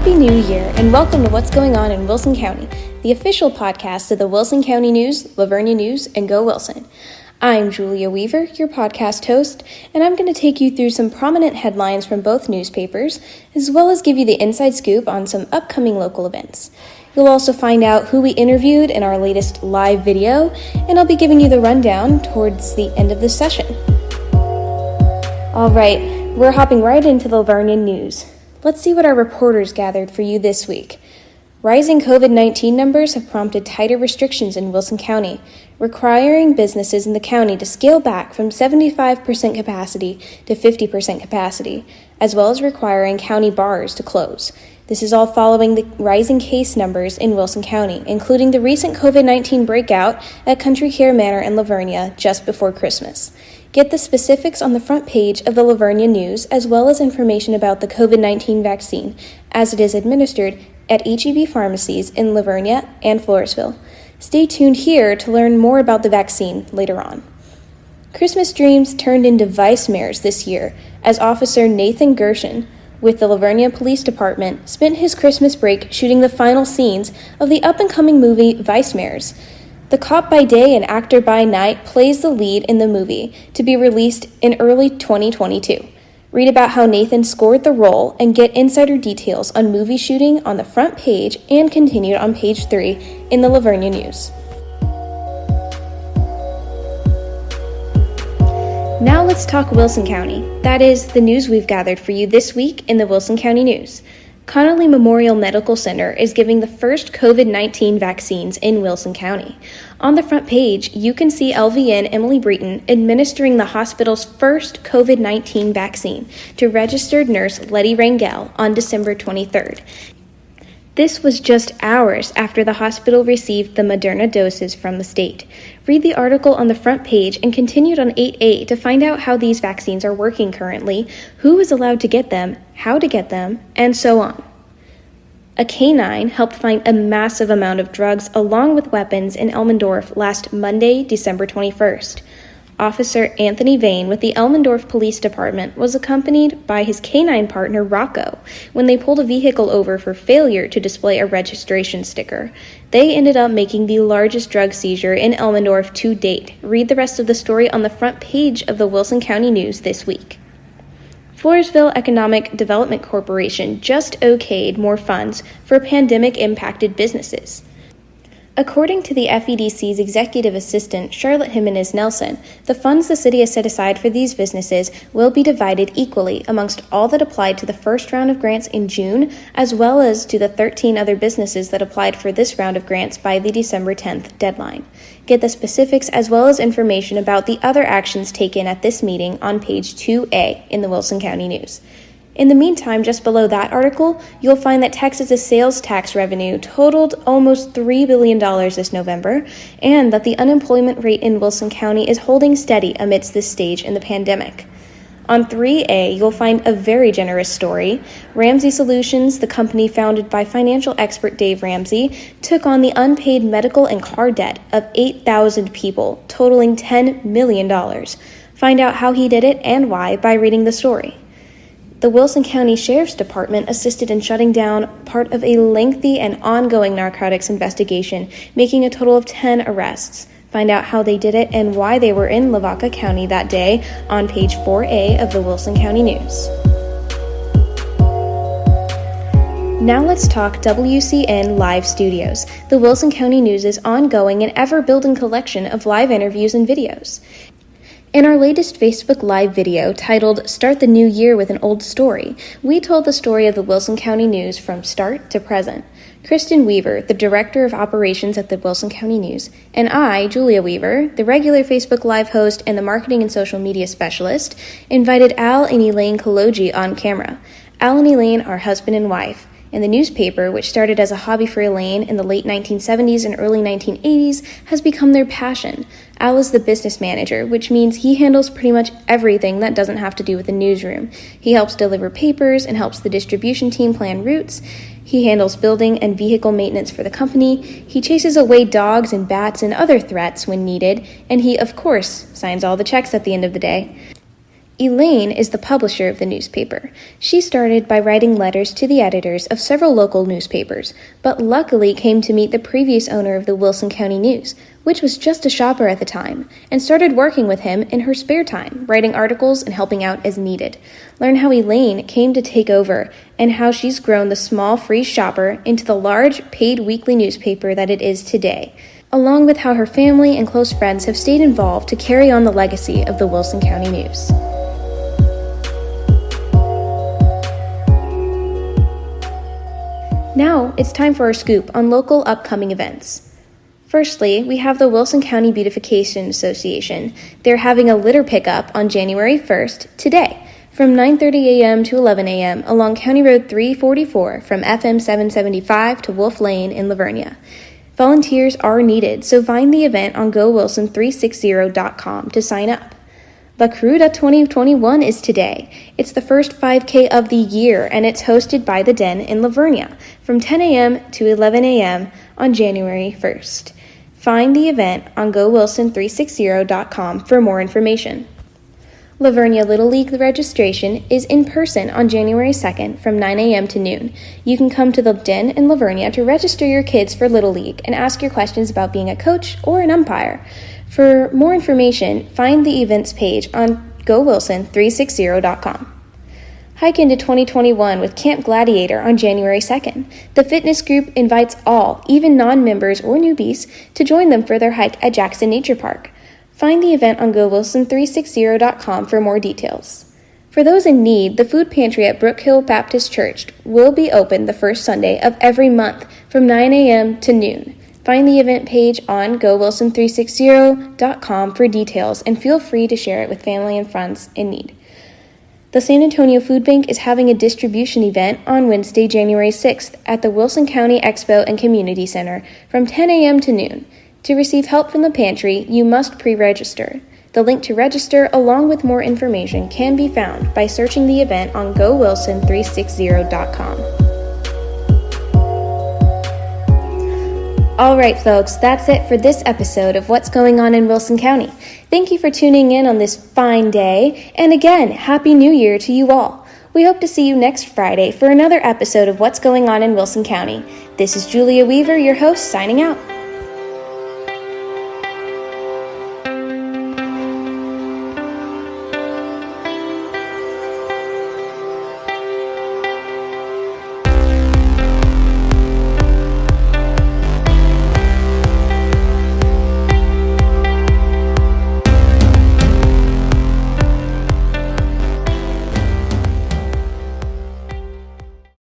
Happy New Year, and welcome to What's Going On in Wilson County, the official podcast of the Wilson County News, Vernia News, and GoWilson. I'm Julia Weaver, your podcast host, and I'm going to take you through some prominent headlines from both newspapers, as well as give you the inside scoop on some upcoming local events. You'll also find out who we interviewed in our latest live video, and I'll be giving you the rundown towards the end of this session. All right, we're hopping right into the Vernia News. Let's see what our reporters gathered for you this week. Rising COVID-19 numbers have prompted tighter restrictions in Wilson County, requiring businesses in the county to scale back from 75% capacity to 50% capacity, as well as requiring county bars to close. This is all following the rising case numbers in Wilson County, including the recent COVID-19 breakout at Country Care Manor in Vernia just before Christmas. Get the specifics on the front page of the Vernia News, as well as information about the COVID-19 vaccine, as it is administered at HEB pharmacies in Vernia and Floresville. Stay tuned here to learn more about the vaccine later on. Christmas dreams turned into vice mayors this year, as Officer Nathan Gershon with the Vernia Police Department spent his Christmas break shooting the final scenes of the up-and-coming movie Vice Mayors. The cop by day and actor by night plays the lead in the movie, to be released in early 2022. Read about how Nathan scored the role and get insider details on movie shooting on the front page and continued on page 3 in the Vernia News. Now let's talk Wilson County. That is the news we've gathered for you this week in the Wilson County News. Connolly Memorial Medical Center is giving the first COVID-19 vaccines in Wilson County. On the front page, you can see LVN Emily Breton administering the hospital's first COVID-19 vaccine to registered nurse Letty Rangel on December 23rd. This was just hours after the hospital received the Moderna doses from the state. Read the article on the front page and continued on 8A to find out how these vaccines are working currently, who is allowed to get them, how to get them, and so on. A canine helped find a massive amount of drugs along with weapons in Elmendorf last Monday, December 21st. Officer Anthony Vane with the Elmendorf Police Department was accompanied by his canine partner Rocco when they pulled a vehicle over for failure to display a registration sticker. They ended up making the largest drug seizure in Elmendorf to date. Read the rest of the story on the front page of the Wilson County News this week. Floresville Economic Development Corporation just okayed more funds for pandemic-impacted businesses. According to the FEDC's executive assistant, Charlotte Jimenez Nelson, the funds the city has set aside for these businesses will be divided equally amongst all that applied to the first round of grants in June, as well as to the 13 other businesses that applied for this round of grants by the December 10th deadline. Get the specifics as well as information about the other actions taken at this meeting on page 2A in the Wilson County News. In the meantime, just below that article, you'll find that Texas's sales tax revenue totaled almost $3 billion this November, and that the unemployment rate in Wilson County is holding steady amidst this stage in the pandemic. On 3A, you'll find a very generous story. Ramsey Solutions, the company founded by financial expert Dave Ramsey, took on the unpaid medical and car debt of 8,000 people, totaling $10 million. Find out how he did it and why by reading the story. The Wilson County Sheriff's Department assisted in shutting down part of a lengthy and ongoing narcotics investigation, making a total of 10 arrests. Find out how they did it and why they were in Lavaca County that day on page 4A of the Wilson County News. Now let's talk WCN Live Studios, the Wilson County News' ongoing and ever-building collection of live interviews and videos. In our latest Facebook Live video titled Start the New Year with an Old Story, we told the story of the Wilson County News from start to present. Kristen Weaver, the Director of Operations at the Wilson County News, and I, Julia Weaver, the regular Facebook Live host and the Marketing and Social Media Specialist, invited Al and Elaine Kalogi on camera. Al and Elaine are husband and wife. And the newspaper, which started as a hobby for Elaine in the late 1970s and early 1980s, has become their passion. Al is the business manager, which means he handles pretty much everything that doesn't have to do with the newsroom. He helps deliver papers and helps the distribution team plan routes. He handles building and vehicle maintenance for the company. He chases away dogs and bats and other threats when needed. And he, of course, signs all the checks at the end of the day. Elaine is the publisher of the newspaper. She started by writing letters to the editors of several local newspapers, but luckily came to meet the previous owner of the Wilson County News, which was just a shopper at the time, and started working with him in her spare time, writing articles and helping out as needed. Learn how Elaine came to take over and how she's grown the small free shopper into the large paid weekly newspaper that it is today, along with how her family and close friends have stayed involved to carry on the legacy of the Wilson County News. Now, it's time for our scoop on local upcoming events. Firstly, we have the Wilson County Beautification Association. They're having a litter pickup on January 1st, today, from 9:30 a.m. to 11 a.m. along County Road 344 from FM 775 to Wolf Lane in Vernia. Volunteers are needed, so find the event on GoWilson360.com to sign up. La Cruda 2021 is today. It's the first 5K of the year, and it's hosted by The Den in Vernia from 10 a.m. to 11 a.m. on January 1st. Find the event on GoWilson360.com for more information. La Vernia Little League registration is in person on January 2nd from 9 a.m. to noon. You can come to the Den in La Vernia to register your kids for Little League and ask your questions about being a coach or an umpire. For more information, find the events page on GoWilson360.com. Hike into 2021 with Camp Gladiator on January 2nd. The fitness group invites all, even non-members or newbies, to join them for their hike at Jackson Nature Park. Find the event on GoWilson360.com for more details. For those in need, the food pantry at Brook Hill Baptist Church will be open the first Sunday of every month from 9 a.m. to noon. Find the event page on GoWilson360.com for details and feel free to share it with family and friends in need. The San Antonio Food Bank is having a distribution event on Wednesday, January 6th at the Wilson County Expo and Community Center from 10 a.m. to noon. To receive help from the pantry, you must pre-register. The link to register, along with more information, can be found by searching the event on GoWilson360.com. All right, folks, that's it for this episode of What's Going On in Wilson County. Thank you for tuning in on this fine day, and again, Happy New Year to you all. We hope to see you next Friday for another episode of What's Going On in Wilson County. This is Julia Weaver, your host, signing out.